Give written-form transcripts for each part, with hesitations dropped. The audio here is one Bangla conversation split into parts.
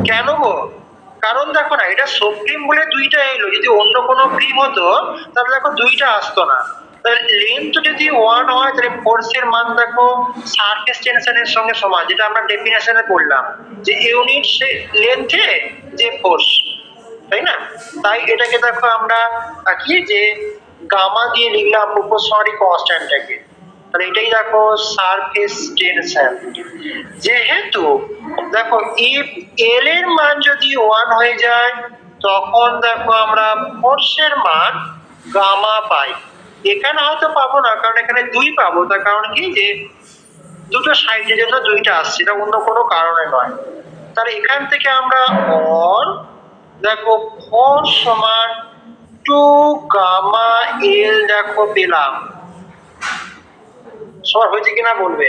কেন গো? কারণ দেখো না, এটা সক্রিম বলে দুইটা এলো, যদি অন্য কোনো ক্রিম হতো তাহলে দেখো দুইটা আসতো না। তাহলে লেন্থ যদি 1 হয় তাহলে ফোর্সের মান দেখো সারফেস টেনশনের সঙ্গে সমান, যেটা আমরা ডেফিনেশনে পড়লাম যে ইউনিট লেন্থে যে ফোর্স, তাই না? তাই এটাকে দেখো আমরা কি যে গামা দিয়ে লিখলাম প্রপোর্শনালি কনস্ট্যান্টটাকে। তাহলে এটাই দেখো সারফেস টেনশন। যেহেতু দেখো ইফ এল এর মান যদি 1 হয়ে যায় তখন দেখো আমরা ফোর্সের মান গামা পাই। এখানে হয়তো পাবো না, কারণ এখানে 2 পাবো, তার কারণ কি যে দুটো সাইডের জন্য 2টা আসছে, এটা অন্য কোনো কারণে নয়। তাহলে এখান থেকে আমরা অন দেখো ফোর্স সমান 2 গামা এল দেখো পেলাম। সবার হয়েছে কিনা বলবে?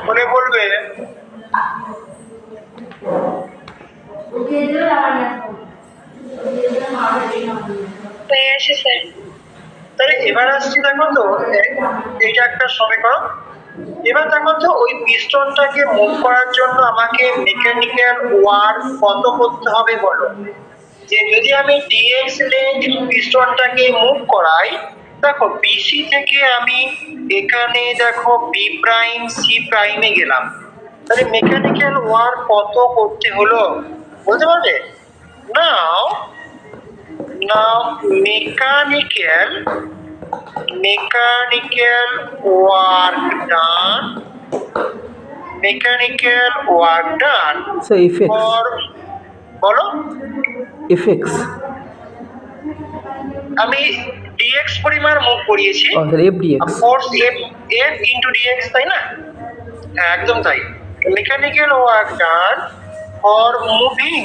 বলে বলবে তাহলে এবার আসছি দেখো তো, এইটা একটা সমীকরণ। এবার দেখো তো ওই পিস্টনটাকে মুভ করার জন্য আমাকে মেকানিক্যাল ওয়ার্ক কত করতে হবে বলো। যে যদি আমি ডিএক্স লেন্থ পিস্টনটাকে মুভ করাই, দেখো বিসি থেকে আমি এখানে দেখো বি প্রাইম সি প্রাইমে গেলাম, তাহলে মেকানিক্যাল ওয়ার্ক কত করতে হলো বলতে পারবে? নাও mechanical work done So effects. for বলো Effects. আমি dx পরিমাণ মুভ করিয়েছি, F dx. Force f into dx, তাই না? হ্যাঁ একদম তাই। Mechanical work done for moving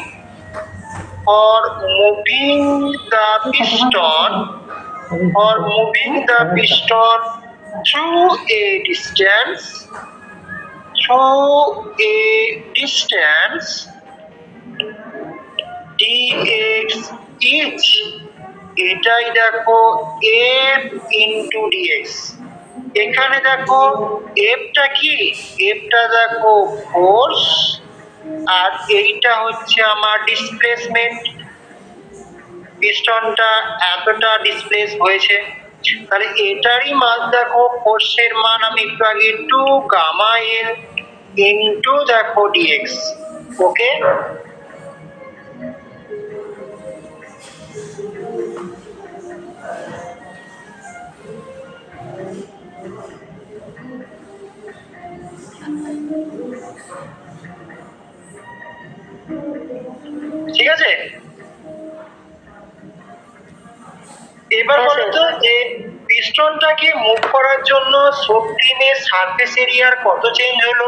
the piston through a distance dx is, এটাই দেখো f ইনটু dx। এখানে দেখো এফটা কি, এফটা দেখো ফোর্স আর এইটা হচ্ছে আমার ডিসপ্লেসমেন্ট। পিস্টনটা এতটা ডিসপ্লেস হয়েছে, তাহলে এটারই মান দেখো ফোর্সের মান আমি একটু আগে 2 গামা এল ইনটু দেখো ডিএক্স। ওকে, ঠিক আছে। এবার বলতো যে পিস্টনটাকে মুভ করার জন্য সক্রিমের সারফেস এরিয়ার কত চেঞ্জ হলো।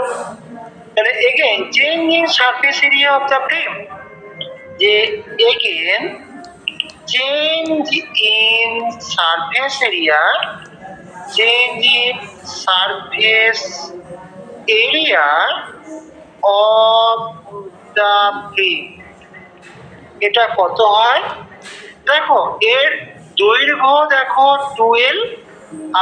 তাহলে again change in surface area of the frame, যে again change in surface area of the frame, এটা কত হয় দেখো, এর দৈর্ঘ্য দেখো 2l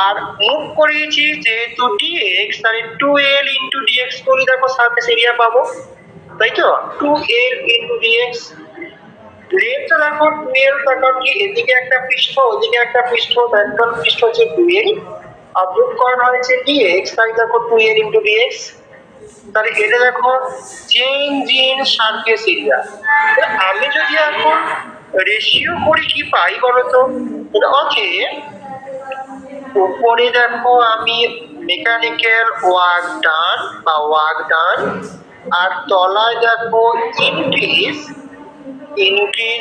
আর মুভ করিয়েছি যেহেতু dx, তাহলে 2l ইনটু dx করলে দেখো সারফেস এরিয়া পাবো, তাই তো 2l ইনটু dx। লেন্থ দেখো 2l, তার কারণ কি এদিকে একটা পৃষ্ঠ ওদিকে একটা পৃষ্ঠ, ভেক্টর পৃষ্ঠ হচ্ছে 2l আর মুভ করানো হয়েছে dx, তাই দেখো 2l ইনটু dx। তাহলে এটা দেখো চেঞ্জ ইন সারফেস এরিয়া। আমি যদি এখন রেশিও করি কি পাই বলতো, অতএব উপরে দেখো আমি মেকানিক্যাল ওয়ার্ক ডান বা ওয়ার্ক ডান, আর তলায় দেখো ইনক্রিজ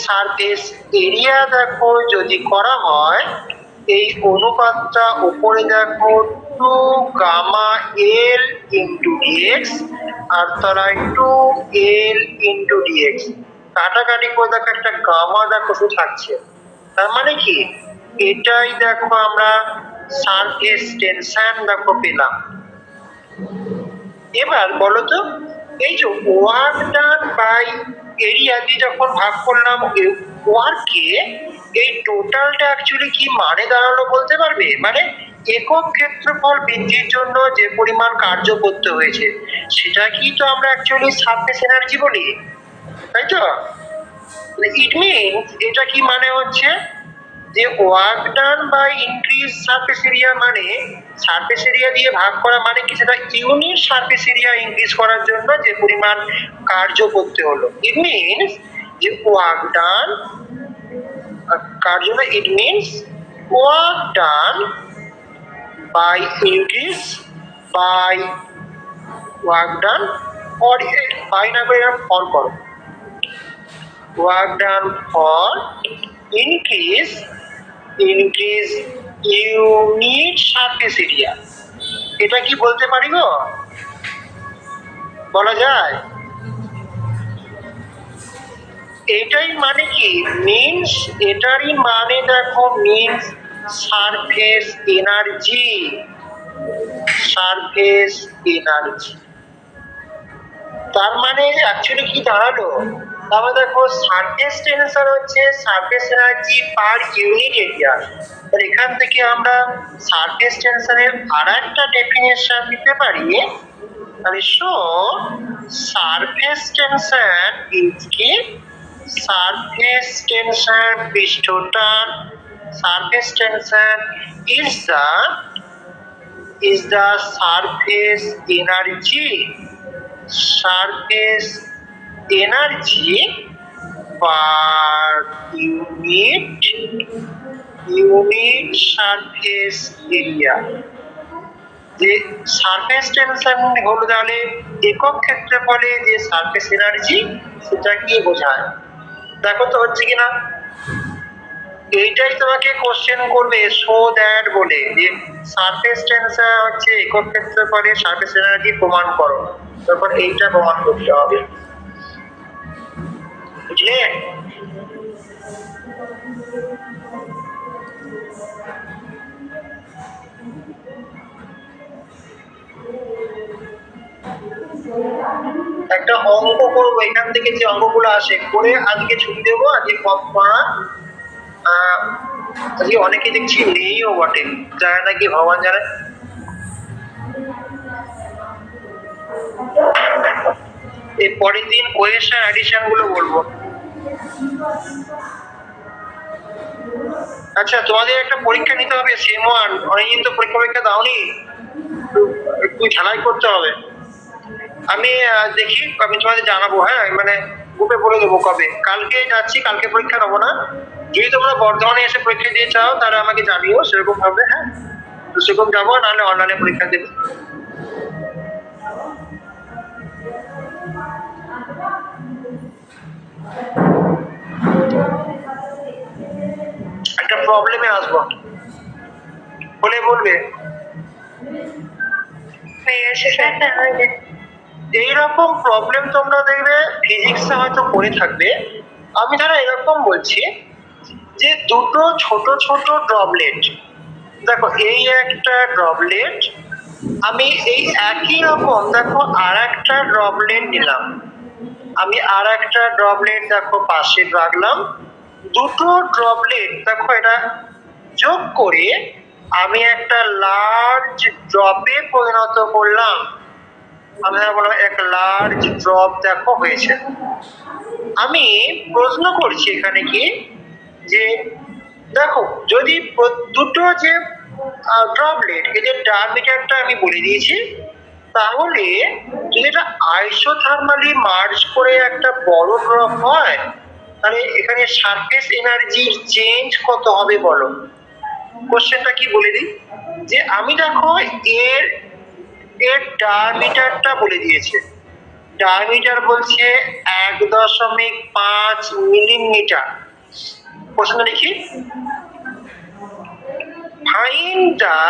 সারফেস এরিয়া দেখো যদি করা হয় এই অনুপাতটা উপরে দেখো 2 গামা L ইন্টু ডিএক্স আর তলায় 2L ইন্টু ডিএক্স। কাটাকাটি করে দেখো একটা গামা দেখো শুধু থাকছে। তার মানে কি এটাই দেখো আমরা সারফেস টেনশন দেখো পেলাম। এবার বলো তো এই যে ওয়ার্ক ডান বাই এরিয়া দিয়ে যখন ভাগ করলাম ওয়ার্ককে, এই টোটালটা অ্যাকচুয়ালি কি মানে দাঁড়ালো বলতে পারবে? মানে একক ক্ষেত্রফল বৃদ্ধির জন্য যে পরিমাণ কার্য করতে হয়েছে সেটা কি তো আমরা অ্যাকচুয়ালি সারফেস এনার্জি বলি, তাই তো? ইট মিনস এটা কি মানে হচ্ছে যে work done by increase surface area, মানে সারফেস এরিয়া দিয়ে ভাগ করা মানে কি সেটা ইউনিট সারফেস এরিয়া ইনক্রিজ করার জন্য যে পরিমাণ কার্য করতে হলো। ইট মিনস যে ওয়ার্ক ডান কার্য না, it means work done by increase by work done or by না করে ফর করো, work done for increase unit surface area. এটা কি বলতে পারি গো? বলা যায়? এটাই মানে কি মিনস, এটারই মানে দেখো means surface energy, surface energy. তার মানে অ্যাকচুয়ালি কি দাঁড়ালো? তাহলে দেখো সারফেস টেনশন হচ্ছে surface energy per unit area. এখান থেকে আমরা সারফেস টেনশনের আরেকটা ডেফিনেশন দিতে পারি। তাহলে সো সারফেস টেনশন ইজ কি, সারফেস টেনশন পৃষ্ঠটান, surface tension is the surface energy, surface energy per unit surface area. যে সারফেস টেনশন হলো তাহলে একক ক্ষেত্রফলে যে সারফেস এনার্জি সেটা কি বোঝায়। দেখো তো হচ্ছে কিনা? এইটাই তোমাকে কোশ্চেন করবে সো দ্যাট বলে যে সারফেস টেনশন হচ্ছে একক ক্ষেত্রফলে সারফেস এনার্জি প্রমাণ করো, তখন এইটা প্রমাণ করতে হবে, বুঝলে? একটা অঙ্ক করবো, এখান থেকে যে অঙ্কগুলো আসে করে আজকে ছুটি দেবো। আজকে আজকে অনেকে দেখছি নেইও বটে, যায় নাকি ভগবান জানে। এই পরের দিন কোয়েশ্চেন অ্যাডিশন গুলো বলবো। আচ্ছা তোমাদের একটা পরীক্ষা নিতে হবে সেম ওয়ান, অনেকদিন তো পরীক্ষা দাওনি, একটু ঝালাই করতে হবে। আমি দেখি, আমি তোমাদের জানাবো, হ্যাঁ মানে গ্রুপে বলে দেবো কবে। কালকে যাচ্ছি, কালকে পরীক্ষা নেবো না। যদি তোমরা বর্ধমানে এসে পরীক্ষা দিয়ে চাও তাহলে আমাকে জানিও, সেরকম ভাবে, হ্যাঁ তো সেরকম যাবো, নাহলে অনলাইনে পরীক্ষা দেবে। একটা প্রবলেমে আসবো, বলে বলবে এইরকম প্রবলেম তোমরা দেখবে ফিজিক্সে হয়তো করে থাকবে। আমি ধরো এরকম বলছি যে দুটো ছোট ছোট ড্রপলেট, দেখো এই একটা ড্রপলেট, আমি এই একই রকম দেখো আর একটা ড্রপলেট নিলাম, আমি আর একটা ড্রপলেট দেখো পাশে রাখলাম, দুটো ড্রপলেট দেখো এটা যোগ করে আমি একটা লার্জ ড্রপে পরিণত করলাম। আমরা বললাম এক লার্জ ড্রপ দেখো হয়েছে। আমি প্রশ্ন করছি এখানে কি যে দেখো যদি দুটো যে ড্রপলেট এদের ডায়ামিটারটা আমি বলে দিয়েছি, তাহলে যদি এটা আইসোথার্মালি মার্জ করে একটা বড় ড্রপ হয় তাহলে এখানে সারফেস এনার্জির চেঞ্জ কত হবে বলো। কোশ্চেনটা কি বলে দিই যে আমি দেখো এর ডায়ামিটারটা বলে দিয়েছে, ডায়ামিটার বলছে 1.5 মিলিমিটার। প্রশ্ন লিখি ফাইন্ড দ্য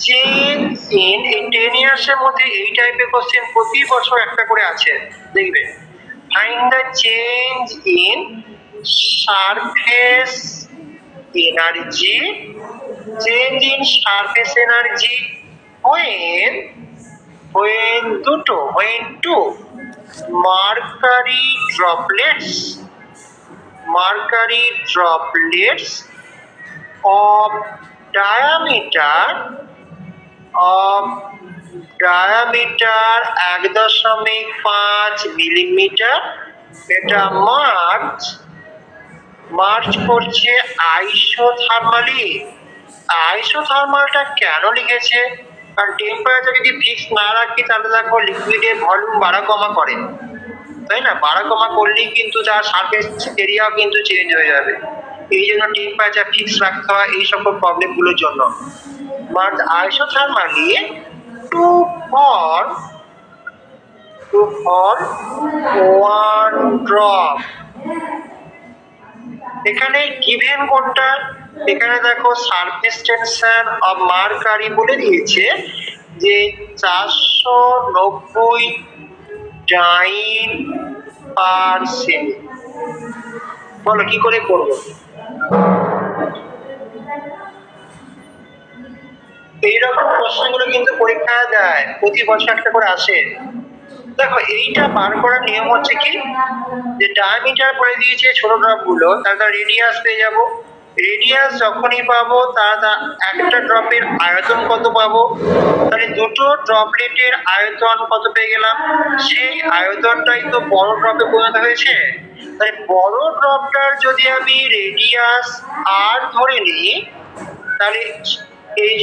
চেঞ্জ ইন এই 10 ইয়ার্সের মধ্যে এই টাইপের কোশ্চেন প্রতি বছর একটা করে আছে, দেখবে। Find the change in surface energy, change in surface energy when two mercury droplets of diameter 1.5 millimetre এটা মার্চ করছে আইসোথার্মালি। আইসোথার্মালটা কেন লিখেছে? কারণ টেম্পারেচার যদি ফিক্স না রাখি তাহলে দেখো লিকুইডের ভলিউম বাড়া কমা করে, তাই না? বাড়া কমা করলেই কিন্তু তার সারফেস এরিয়াও কিন্তু চেঞ্জ হয়ে যাবে। এই জন্য টেম্পারেচার ফিক্স রাখতে হয় এই সকল প্রবলেমগুলোর জন্য। But isothermally to form one drop. এখানে গিভেন কোনটা? এখানে দেখো সারফেস টেনশন অফ মার্কারি বলে দিয়েছে যে 490 ডাইন পার সেমি। বলো কি করে করবো? এইরকম প্রশ্নগুলো কিন্তু পরীক্ষায় দেয়, প্রতি বছর একটা করে আসে। দেখো এইটা বার করার নিয়ম হচ্ছে কি, যে ডায়ামিটার বলে দিয়েছে ছোট ড্রপ গুলো, তাহলে রেডিয়াস পেয়ে যাবো। রেডিয়াস যখনই পাবো তাহলে একটা ড্রপের আয়তন কত পাবো, তাহলে দুটো ড্রপলেটের আয়তন কত পেয়ে গেলাম, সেই আয়তনটাই তো বড় ড্রপে পরিণত হয়েছে। তাই বড় ড্রপটার যদি আমি রেডিয়াস আর ধরে নিই তাহলে এই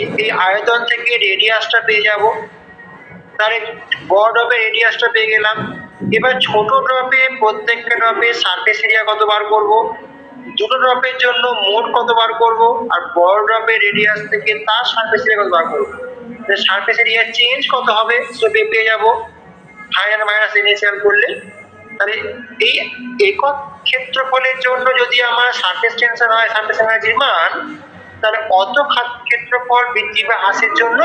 আয়তন থেকে রেডিয়াসটা পেয়ে যাব। তাহলে বড় ড্রপের রেডিয়াসটা পেয়ে গেলাম। এবার ছোট ড্রপে প্রত্যেকটা ড্রপে সারফেস এরিয়া কত বার করব, দুটো ড্রপের জন্য মোট কত বার করব, আর বড় ড্রপের রেডিয়াস থেকে তার সারফেস এরিয়া কত বার করব। সারফেস এরিয়া চেঞ্জ কত হবে সেটা পেয়ে যাব ফাইনাল মাইনাস ইনিশিয়াল করলে। তাহলে এই একক ক্ষেত্রফলের জন্য যদি আমার সারফেস টেনশন হয়, সারফেস এনার্জির মান, তাহলে অত ক্ষেত্রফল বৃদ্ধি বা হ্রাসের জন্য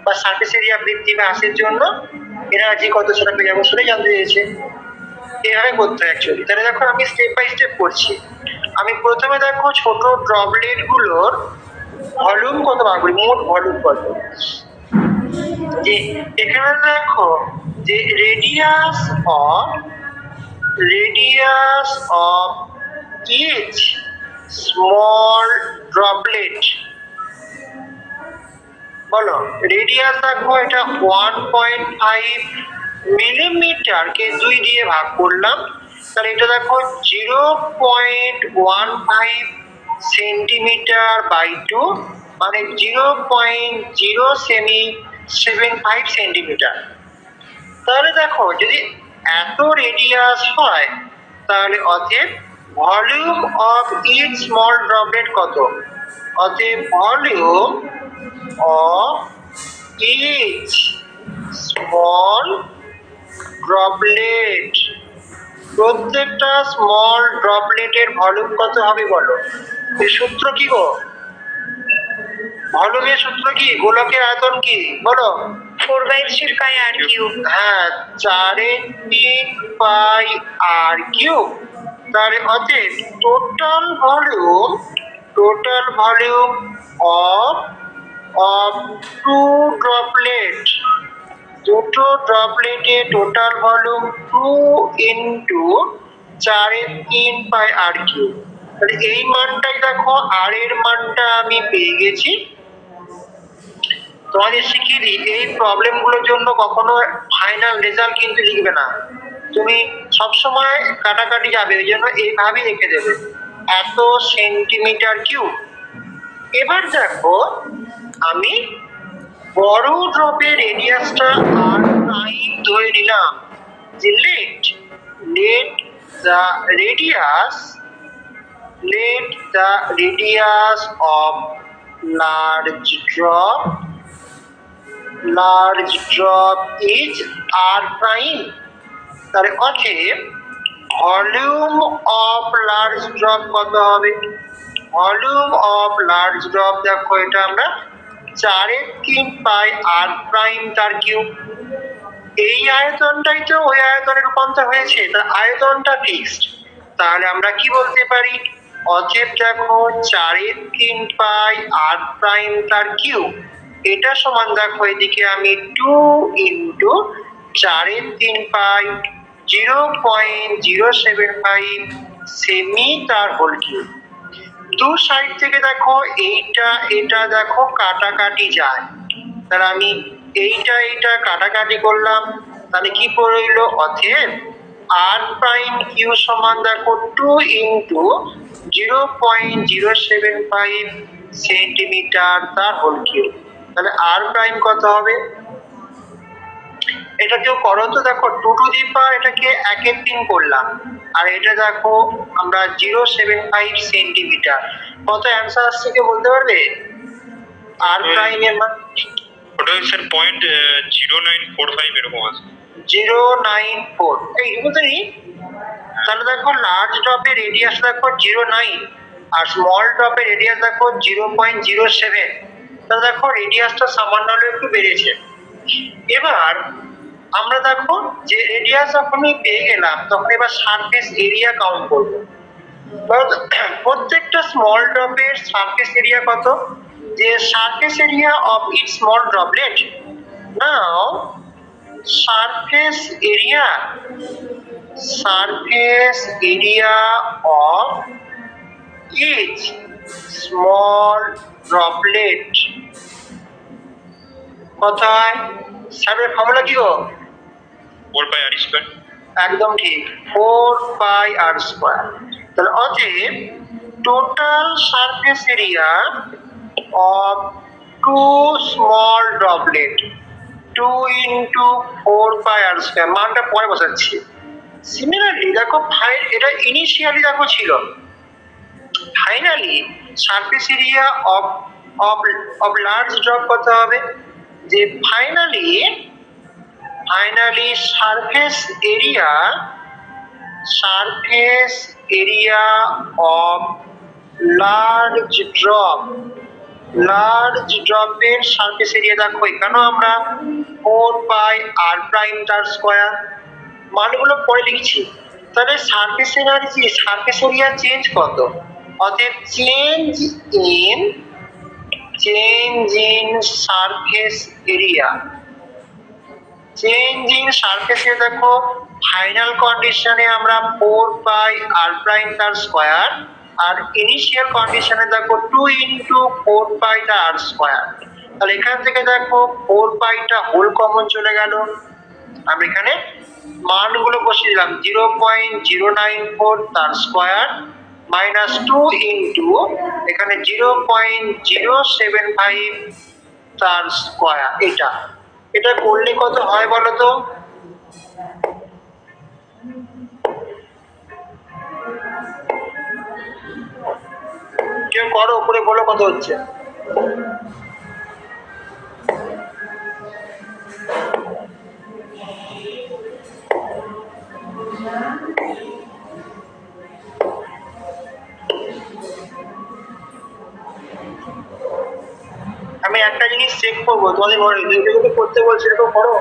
বা সারফেস এরিয়া বৃদ্ধি বা হ্রাসের জন্য এনার্জি কত সেটা পেয়ে যাবো, সেটাই জানতে চেয়েছে। এভাবে করতে হয় অ্যাকচুয়ালি। তাহলে দেখো আমি স্টেপ বাই স্টেপ করছি। আমি প্রথমে দেখো ছোট ড্রপলেট গুলোর ভলিউম কত বার করি, মোট ভলিউম কত। যে এখানে দেখো যে radius of each small droplet, বলো রেডিয়াস দেখো এটা 1.5 মিলিমিটারকে 2 দিয়ে ভাগ করলাম, তাহলে এটা দেখো 0.15 সেন্টিমিটার বাই 2 মানে 0.075 সেন্টিমিটার। তাহলে দেখো যদি এত রেডিয়াস হয় তাহলে অতএব volume of each small droplet কত, অতএব volume of each small droplet, প্রত্যেকটা স্মল ড্রপলেটের ভলিউম কত হবে বলো। এই সূত্র কি গো, ভলিউমের সূত্র কি, গোলকের আয়তন কি বলো, 4/3 পাই আর কিউব। হ্যাঁ 4/3 পাই আর কিউব। তাহলে অতএব total volume of two droplet, দুটো ড্রপলেটে total volume 2 into 4/3 pi r cube. তাহলে এই মানটাই দেখো আর এর মানটা আমি পেয়ে গেছি। তোমাদের শিখিয়ে দিই, এই প্রবলেমগুলোর জন্য কখনো ফাইনাল রেজাল্ট কিন্তু লিখবে না, তুমি সবসময় কাটাকাটি যাবে, ওই জন্য এইভাবেই লিখে দেবে এত সেন্টিমিটার কিউব। এবার দেখো আমি বড় ড্রপের রেডিয়াসটা আর টাইম ধরে নিলাম, যে let the radius of large drop is r prime. তাহলে অতএব ভলিউম অফ লার্জ ড্রপ কত হবে, ভলিউম অফ লার্জ ড্রপ দেখো এটা আমরা 4/3 পাই আর প্রাইম তার কিউব। এই আয়তনটাই তো ওই আয়তনে রূপান্তর হয়েছে, তার আয়তনটা ফিক্সড। তাহলে আমরা কি বলতে পারি, অতএব দেখো 4/3 পাই আর প্রাইম তার কিউব এটা সমান দেখো এদিকে আমি 2 ইন্টু 4/3 পাই 0.075 সেমি তার হোল কিউব। দু সাইড থেকে দেখো এইটা এটা দেখো কাটাকাটি যায়, তাহলে আমি এইটা কাটাকাটি করলাম, তাহলে কি রইল, অতএব আর প্রাইম কিউ সমান দেখো 2 ইন্টু 0.075 সেন্টিমিটার তার হোল কিউব। তাহলে আর প্রাইম কত হবে, এটা কেউ করো তো, দেখো 2 টু দি পাওয়ার এটাকে 1/3 করলাম, আর এটা দেখো আমরা 0.75 সেন্টিমিটার, কত অ্যান্সার আসছে কেউ বলতে পারবে? আর প্রাইম এর মান ওটা স্যার 0.0945 এরকম আছে। 0.94 এই বুঝলি। তাহলে দেখো লার্জ ড্রপের রেডিয়াস দেখো 0.9 আর স্মল ড্রপের রেডিয়াস দেখো 0.07। তাহলে দেখো রেডিয়াসটা সামান্য হলেও একটু বেড়েছে। এবার আমরা দেখো যে রেডিয়াস যখনই পেয়ে গেলাম তখন এবার সারফেস এরিয়া কাউন্ট করব। প্রত্যেকটা স্মল ড্রপের সারফেস এরিয়া কত, যে surface area of it small droplet. Now surface area of each small droplet কত হয়, সার্ভের ফর্মুলা কি গো? 4 পাই আর স্কয়ার। একদম ঠিক, 4 পাই আর স্কয়ার। তাহলে অতএব total surface area of 2 small droplet 2 into 4 pi r square, মানটা পরে বসাচ্ছি। সিমিলারলি দেখো এটা ইনিশিয়ালি দেখো ছিল, finally surface area of large drop কত হবে, যে finally surface area of large ড্রপের সারফেস এরিয়া দেখো এখানেও আমরা 4 পাই আর প্রাইম তার স্কয়ার, মানগুলো পরে লিখছি। তাহলে সারফেস এরিয়া চেঞ্জ কত, অতএব চেঞ্জ ইন সারফেস এরিয়া দেখো ফাইনাল কন্ডিশনে আমরা 4 পাই আর প্রাইম তার স্কয়ার, আর ইনিশিয়াল কন্ডিশনে দেখো 2 ইন্টু 4 পাই তার আর স্কয়ার। তাহলে এখান থেকে দেখো 4 পাইটা হোল কমন চলে গেল, আমরা এখানে মানগুলো বসিয়ে দিলাম 0.094 তার স্কয়ার মাইনাস 2 ইন্টু এখানে 0.075 তার স্কয়ার। এটা করলে কত হয় বলো তো, কেউ করো উপরে বলো কত হচ্ছে। আমি একটা জিনিস চেক করবো, তোমাদের ঘরে যেগুলো করতে বলছি এরকম করো।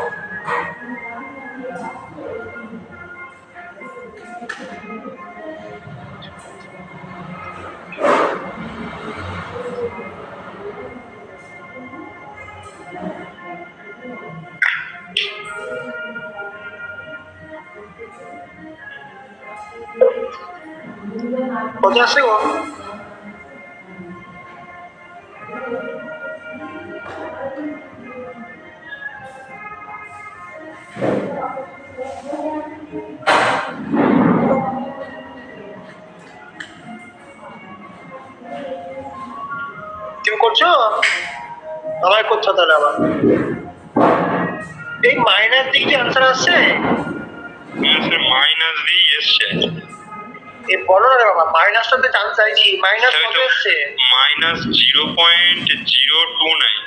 কত আসছে গো? কেউ করছো? আমায় করছো তাহলে আবার। এই মাইনাস দিয়ে কি আনসার আসছে? হ্যাঁ স্যার মাইনাস দিয়ে এসছে। এই বলো না রে বাবা, মাইনাসটা তো চান্স চাইছি, মাইনাস কত এসছে? মাইনাস 0.029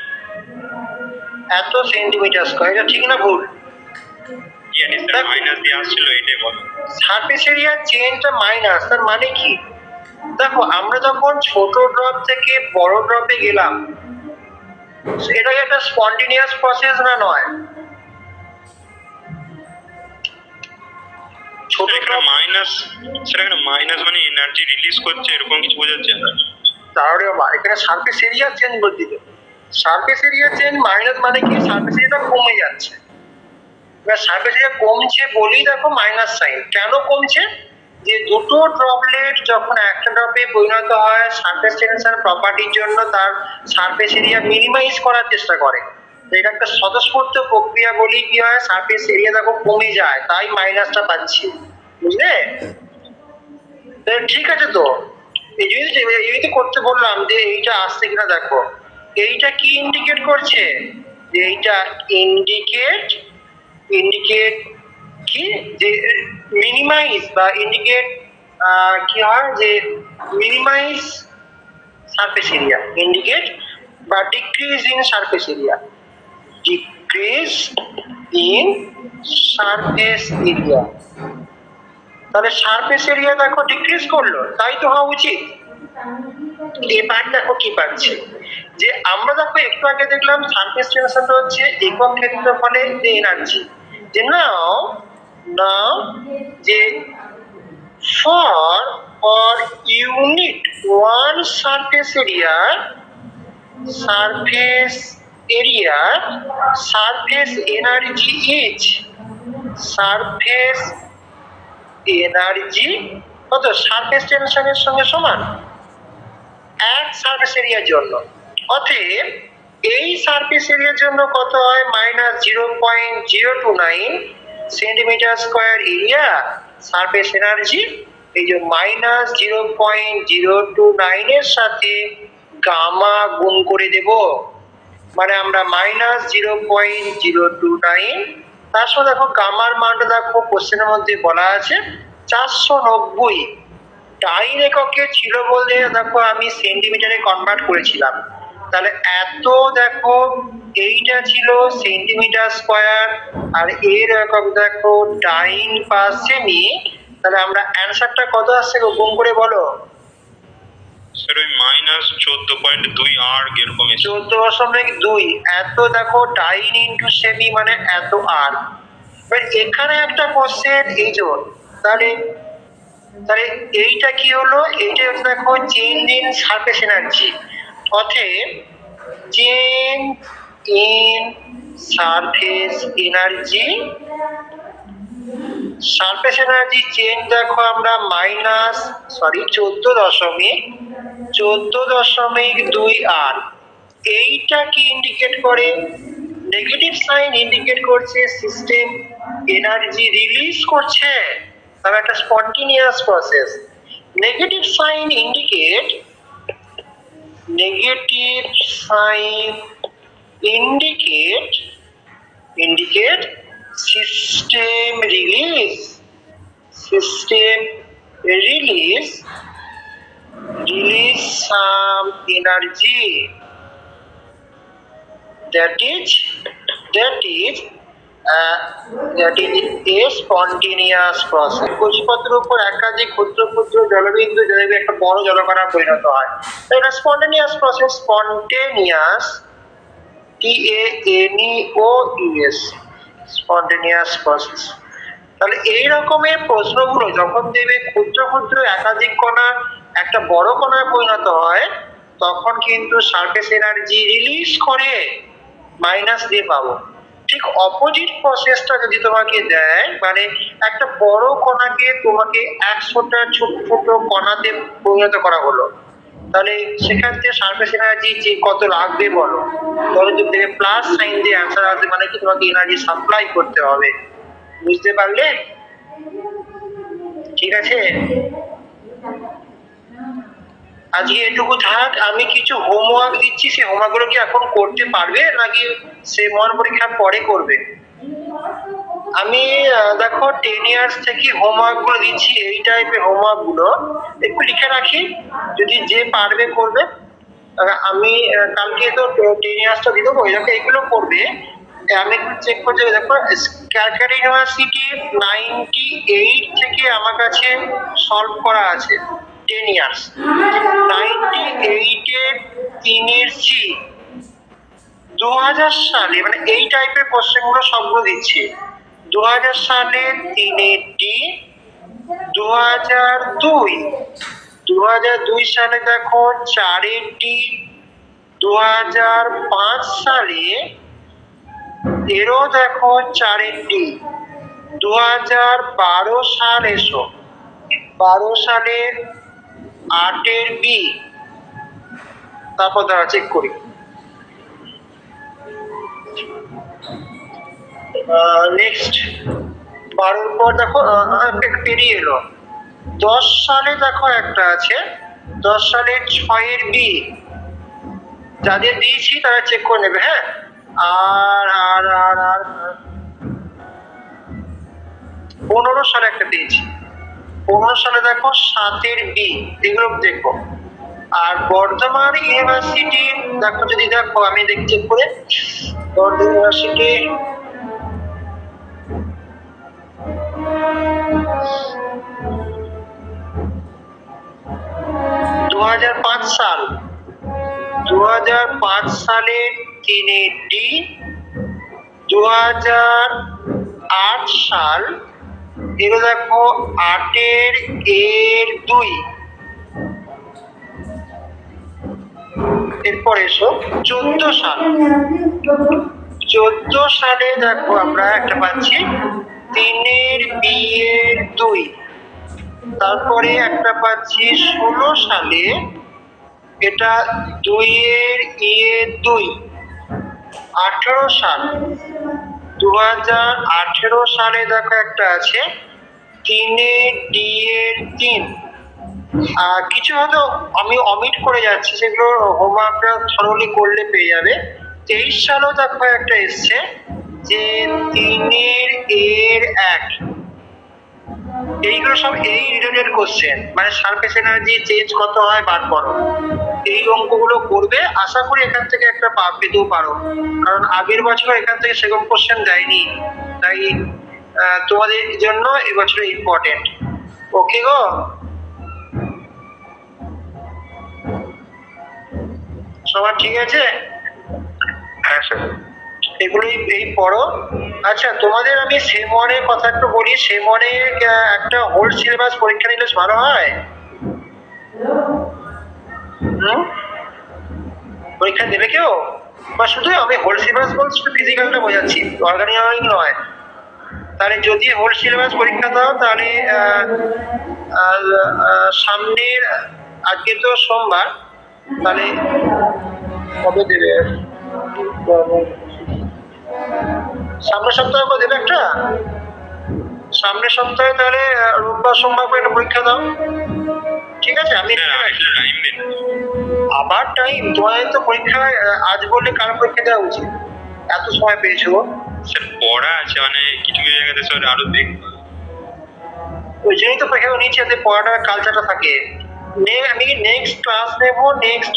এত সেন্টিমিটার স্কয়ার, এটা ঠিক না ভুল? জানি স্যার মাইনাস দিয়ে আসছিল, এটাই বলো। সারফেস এরিয়া চেঞ্জটা মাইনাস, তার মানে কি দেখো আমরা যখন ছোট ড্রপ থেকে বড় ড্রপে গেলাম, এটা কি একটা স্পন্টেনিয়াস প্রসেস না নয়? ছোট এখানে ড্রপ মাইনাস, স্যার এখানে মাইনাস মানে এনার্জি রিলিজ করছে এরকম কিছু বোঝাচ্ছে? তাহলে এখানে সারফেস এরিয়া চেঞ্জ বলতে দিল। সারফেস এরিয়া চেঞ্জ মাইনাস মানে কি? সারফেস এরিয়াটা কমে যাচ্ছে। এবার সারফেস এরিয়া কমছে বলেই দেখো মাইনাস সাইন। কেন কমছে? যে দুটো ড্রপলেট যখন একটা ড্রপে পরিণত হয় সারফেস টেনশন প্রপার্টির জন্য তার সারফেস এরিয়া মিনিমাইজ করার চেষ্টা করে। এটা একটা স্বতঃস্ফূর্ত প্রক্রিয়া বলেই কি হয়, সারফেস এরিয়া দেখো কমে যায়, তাই মাইনাসটা পাচ্ছি। বুঝলে? ঠিক আছে, তো এই জিনিসটা করতে বললাম যে এইটা আসছে কিনা দেখো। এইটা কি ইন্ডিকেট করছে? যে এইটা ইন্ডিকেট কি যে মিনিমাইজ বা ইন্ডিকেট কি হয় যে মিনিমাইজ সারফেস এরিয়া, ইন্ডিকেট বা decrease in surface area, decrease in surface area. তাহলে সারফেস এরিয়া দেখো ডিক্রিজ করলো, তাই তো হওয়া উচিত। এবার দেখো কি পাচ্ছি, যে আমরা দেখো একটু আগে দেখলাম সারফেস টেনশনটা হচ্ছে একক ক্ষেত্রফলে যে এনার্জি, যে নাও যে for or unit one surface area surface energy is surface energy কত? সারফেস টেনশনের সঙ্গে সমান এক সারফেস এরিয়ার জন্য। অতএব এই সারফেস এরিয়ার জন্য কত হয়? -0.029 centimetre square area surface energy. এই যে -0.029 এর সাথে গামা গুণ করে দেব, মানে আমরা -0.029, তার সাথে দেখো গামার মানটা দেখো কোশ্চেনের মধ্যে বলা আছে 490 ডাইন এককে ছিল বলতে দেখো আমি সেন্টিমিটারে কনভার্ট করেছিলাম। তাহলে এত দেখো এইটা ছিল সেন্টিমিটার স্কয়ার, আর এর একক দেখো ডাইন পার সেমি। তাহলে আমরা অ্যানসারটা কত আসছে গুণ করে বলো? স্যার ওই -14.2 আর এরকম 14.2। এত দেখো ডাইন ইনটু সেমি মানে এত আর। এবার এখানে একটা কোশ্চেন এই যে তাহলে এইটা কি হলো? এইটা হচ্ছে দেখো চেঞ্জ ইন সারফেস এনার্জি। অতএব change in surface energy, surface energy change দেখো আমরা -14.2 আর। এইটা কি ইন্ডিকেট করে? নেগেটিভ সাইন ইন্ডিকেট করছে সিস্টেম এনার্জি রিলিজ করছে, তবে একটা spontaneous process. Negative sign indicate system release some energy that is a spontaneous process। কোষপত্রের উপর একাধিক ক্ষুদ্র ক্ষুদ্র জলবিন্দু যদি একটা বড় জলকণায় পরিণত হয়, এটা spontaneous process. TANEOUS spontaneous process. তাহলে এই রকমের প্রশ্নগুলো যখন দেবে ক্ষুদ্র ক্ষুদ্র একাধিক কণা একটা বড় কণায় পরিণত হয়, তখন কিন্তু সারফেস এনার্জি রিলিজ করে, মাইনাস দিয়ে পাবো। ঠিক অপোজিট প্রসেসটা যদি তোমাকে দেয়, মানে একটা বড় কণাকে তোমাকে 100টা ছোট ছোট কণাতে পরিণত করা হলো, তাহলে সেখান থেকে সারফেস এনার্জি যে কত লাগবে বলো? ধরো যদি দেবে প্লাস সাইন দিয়ে অ্যান্সার আসবে, মানে কি তোমাকে এনার্জি সাপ্লাই করতে হবে। বুঝতে পারলে? ঠিক আছে, আজকে এটুকু থাক। আমি কিছু হোমওয়ার্ক দিচ্ছি, সেই হোমওয়ার্কগুলো কি এখন করতে পারবে নাকি সে পরীক্ষার পরে করবে? আমি দেখো 10 ইয়ার্স থেকে হোমওয়ার্ক গুলো দিচ্ছি, এই টাইপের হোমওয়ার্ক গুলো একটু লিখে রাখি, যদি যে পারবে করবে। আমি কালকে তো 10 ইয়ার্সটা দিয়ে দেবো, এগুলো করবে। আমি একটু চেক করতে দেখো, ক্যালকাটা ইউনিভার্সিটি 98 থেকে আমার কাছে সলভ করা আছে। 10 ইয়ার্স। 98-এর 3-এর সি, 2000 সালে, মানে এই টাইপের কোশ্চেনগুলো সবগুলো দিচ্ছি। 2000 সালে 3-এর ডি, 2002 সালে দেখো 4-এর ডি, 2005 সালে এরও দেখো 4-এর ডি, 2012 সাল এসো, 12 সালে 8-এর বি। তারপর দাঁড়া চেক করি। নেক্সট 12-র পর দেখো পেরিয়ে এলো। 10 সালে দেখো একটা আছে, 10 সালে 6-এর বি। যাদের দিয়েছি তারা চেক করে নেবে। হ্যাঁ, আর আর আর আর 15 সালে একটা দিয়েছি, 15 সালে দেখো 7-এর বি। এগুলো দেখো। আর বর্ধমান ইউনিভার্সিটি দেখো, যদি দেখো আমি চেক করে, বর্ধমান ইউনিভার্সিটি 2005 সাল, 2005 সালে 3-এর ডি, 2008 সাল এগুলো দেখো 8-এর এর 2। এরপর এসো 14 সাল, 14 সালে দেখো আমরা একটা পাচ্ছি 3-এর বি এর 2। তারপরে একটা পাচ্ছি 16 সালে, এটা 2-এর ই এর 2। 18 সাল, 2018 সালে দেখো একটা আছে 3-এর ডি এর 3। কিছু হয়তো আমি অমিট করে যাচ্ছি, সেগুলো হোমওয়ার্কটা থরলি করলে পেয়ে যাবে। 23 সালেও দেখো একটা এসছে যে 3-এর এর 1। এইগুলো সব এই রিলেটেড কোশ্চেন, মানে সারফেস এনার্জি চেঞ্জ কত হয় বার করো। এই অঙ্কগুলো করবে, আশা করি এখান থেকে একটা পেতেও পারো, কারণ আগের বছর এখান থেকে সেরকম কোশ্চেন দেয়নি, তাই তোমাদের জন্য এবছর ইম্পর্টেন্ট। ওকে গো, সবার ঠিক আছে? হ্যাঁ স্যার। এগুলোই এই পড়ো। আচ্ছা, তোমাদের আমি সেম ওয়ানের কথা একটু বলি। সেম ওয়ানে একটা হোল সিলেবাস পরীক্ষা নিলে ভালো হয়। পরীক্ষা দেবে কেউ? বা শুধু আমি হোল সিলেবাস বলছি, শুধু ফিজিক্যালটা বোঝাচ্ছি, অর্গানিক নয়। তাহলে যদি হোল সিলেবাস পরীক্ষা দাও, তাহলে সামনের, আজকে তো সোমবার, তাহলে কবে দেবে? সামনের সপ্তাহে দেবে একটা, সামনের সপ্তাহে। তাহলে রোববার সোমবার করে একটা পরীক্ষা দাও, ঠিক আছে? আমি টাইম দিন। আবার টাইম? তোমাদের তো পরীক্ষায় আজ বললে কার পরীক্ষা দেওয়া উচিত? এত সময় পেয়েছো? স্যার পড়া আছে, মানে কিছু কিছু জায়গাতে স্যার আরো দেখবো। ওই জন্যই তো পরীক্ষা নিচ্ছি, যাতে পড়াটার কালচারটা থাকে। আমি নেক্সট ক্লাস নেব নেক্সট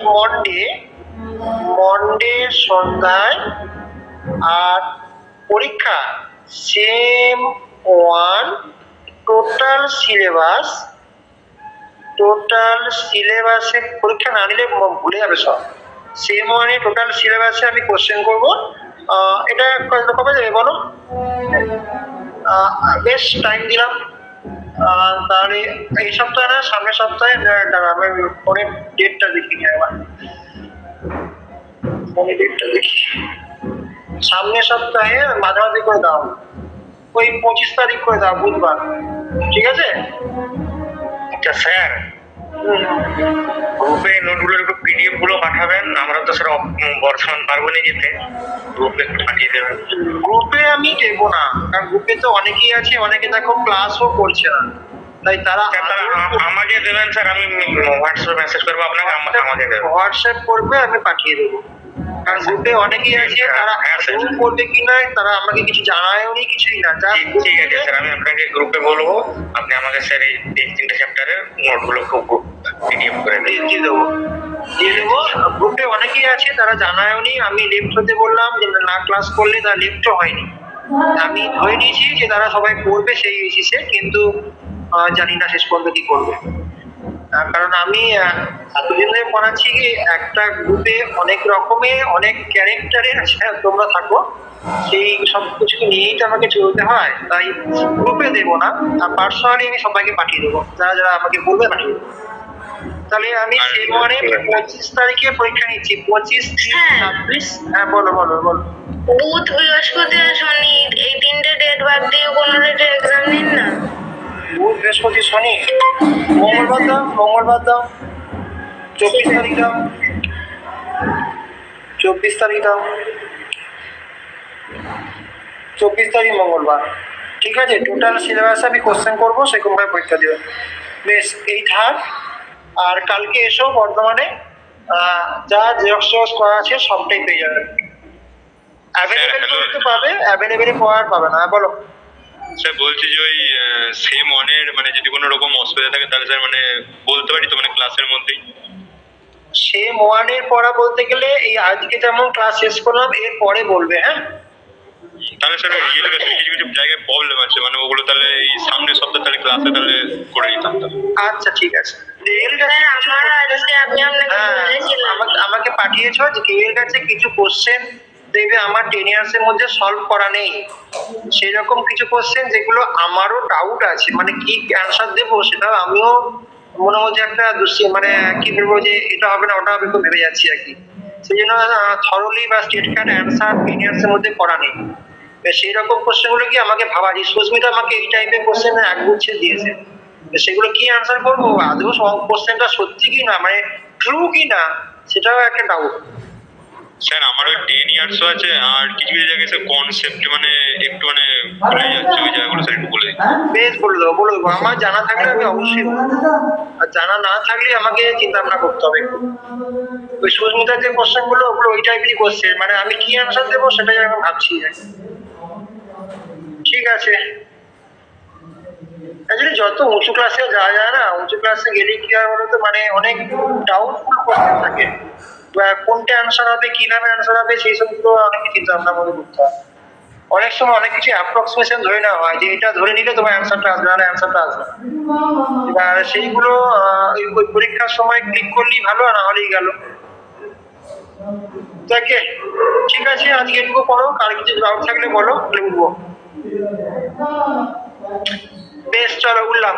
মন্ডে সন্ধ্যায়। আর পরীক্ষা সেম ওয়ান, টোটাল সিলেবাসে পরীক্ষা না নিলে ভুলে যাবে সব। সেম ওয়ানে টোটাল সিলেবাসে আমি কোশ্চেন করব। এটা কবে যাবে বলো? বেশ টাইম দিলাম। তাহলে এই সপ্তাহে না, সামনের সপ্তাহে। আমি ফোনের ডেটটা দেখিনি একবার, ফোনের ডেটটা দেখি। সামনের সপ্তাহে মাঝামাঝি করে দাও, ওই 25 তারিখ করে দাও, বুধবার, ঠিক আছে? আচ্ছা স্যার, গ্রুপে নোটগুলোর একটু পিডিএফ গুলো পাঠাবেন। আমরা তো স্যার বর্তমান পারবো না যেতে, গ্রুপে একটু পাঠিয়ে দেবেন। গ্রুপে আমি দেবো না, কারণ গ্রুপে তো অনেকেই আছে, অনেকে দেখো ক্লাসও করছে না, তাই তারা আমাকে দেবেন স্যার, আমি হোয়াটসঅ্যাপে মেসেজ করবো আপনাকে, আমাকে দেবেন। হোয়াটসঅ্যাপ করবে, আমি পাঠিয়ে দেবো। কারণ গ্রুপে অনেকেই আছে, তারা শুরু করবে কিনা তারা আমাকে কিছু জানায়ও নি, কিছুই না। ঠিক আছে স্যার, আমি আপনাকে গ্রুপে বলবো, আপনি আমাকে স্যার এই 3-4 চ্যাপ্টারের নোটগুলো খুব পিডিএফ করে দিয়ে দেবো। গ্রুপে অনেকেই আছে, তারা জানায়ও নি। আমি লেফট হতে বললাম যে না, ক্লাস করলে তারা লেফটও হয়নি। আমি ধরে নিয়েছি যে তারা সবাই করবে সেই বেসিসে, কিন্তু জানি না শেষ পর্যন্ত কি করবে। না, কারণ আমি এতদিন ধরে পড়াচ্ছি কি একটা গ্রুপে অনেক রকমের অনেক ক্যারেক্টারের তোমরা থাকো, সেই সব কিছু নিয়েই তো আমাকে চলতে হয়, তাই গ্রুপে দেবো না, পার্সোনালি আমি সবাইকে পাঠিয়ে দেবো, যারা যারা আমাকে বলবে পাঠিয়ে দেবো। তাহলে আমি সেই মানে 25 তারিখে পরীক্ষা নিচ্ছি, 25, 30, 26। হ্যাঁ বলো বলো বলো। বুধ, বৃহস্পতি আর শনি এই তিনটে ডেট বাদ দিয়ে কোনো ডেটে এক্সাম নিন না। বুধ, বৃহস্পতি, শনি, মঙ্গলবার দাও 24 তারিখ দাও, 24 তারিখ দাও, 24 তারিখ মঙ্গলবার। ঠিক আছে, টোটাল সিলেবাসে আমি কোশ্চেন করবো, সেরকম ভাবে পরীক্ষা দেবে। বেশ, এই থাক। আর কালকে এসো বর্ধমানে, যা জেরক্স করা আছে সবটাই পেয়ে যাবে। অ্যাভেলেবেল করতে পাবে, অ্যাভেলেবেল পাওয়ার পাবে না। বলো স্যার, বলছি যে ওই সেম অনের মানে যদি কোনো রকম অসুবিধা থাকে তাহলে স্যার মানে বলতে পারি তো, মানে ক্লাসের মধ্যেই? সেম ওয়ানের পড়া বলতে গেলে এই আজকে যেমন ক্লাস শেষ করলাম এর পরে বলবে। হ্যাঁ, তাহলে স্যার রিয়েল কিছু কিছু জায়গায় প্রবলেম আছে, মানে ওগুলো তাহলে এই সামনের সপ্তাহে তাহলে ক্লাসে তাহলে করে নিতাম তাহলে। আচ্ছা ঠিক আছে। আমাকে পাঠিয়েছো যে কেউ কাছে কিছু কোশ্চেন দেখবে আমার 10 ইয়ার্সের মধ্যে সলভ করা নেই, সেই রকম কিছু কোশ্চেন যেগুলো আমারও ডাউট আছে, মানে কি অ্যান্সার দেবো সেটা আমিও মনে মধ্যে একটা মানে কি বলবো যে এটা হবে না ওটা হবে খুব ভেবে যাচ্ছি আর কি। সেই জন্য থরলি বা স্টেট কার্ড অ্যান্সার 10 ইয়ার্সের মধ্যে করা নেই, সেই রকম কোশ্চেন গুলো কি আমাকে ভাবা যে সুস্মিতা আমাকে এই টাইপের কোশ্চেন একগুচ্ছে দিয়েছে, সেগুলো কি অ্যান্সার করবো, আদৌ কোশ্চেনটা সত্যি কি না মানে ট্রু কি না সেটাও একটা ডাউট। স্যার আমার ওই 10 ইয়ার্সও আছে, আর কিছু কিছু জায়গায় স্যার কনসেপ্ট মানে একটু মানে ভুলে যাচ্ছে, ওই জায়গাগুলো স্যার একটু বলে দিন। বেশ, বলে দেবো। আমার জানা থাকলে আমি অবশ্যই বলবো, আর জানা না থাকলে আমাকে চিন্তা ভাবনা করতে হবে একটু। ওই সুস্মিতার যে কোশ্চেন গুলো ওগুলো ওই টাইপেরই কোশ্চেন, মানে আমি কি অ্যান্সার দেবো সেটাই আমি ভাবছি। ঠিক আছে, আসলে যত উঁচু ক্লাসে যাওয়া যায় না, উঁচু ক্লাসে গেলে কি হয় বলতো, মানে অনেক ডাউটফুল কোশ্চেন থাকে, কোনটা অ্যান্সার হবে কিভাবে অ্যান্সার হবে সেই সবগুলো অনেক চিন্তা ভাবনা করে করতে হয়। অনেক সময় অনেক কিছু অ্যাপ্রক্সিমেশন ধরে নেওয়া হয় যে এটা ধরে নিলে তোমার অ্যান্সারটা আসবে, আর অ্যান্সারটা আসবে। এবার সেইগুলো ওই পরীক্ষার সময় ক্লিক করলেই ভালো, আর না হলেই গেল। দেখে ঠিক আছে, আজকে এটুকু পড়ো, কার কিছু ডাউট থাকলে বলো, লিখবো। বেশ, চলো উঠলাম।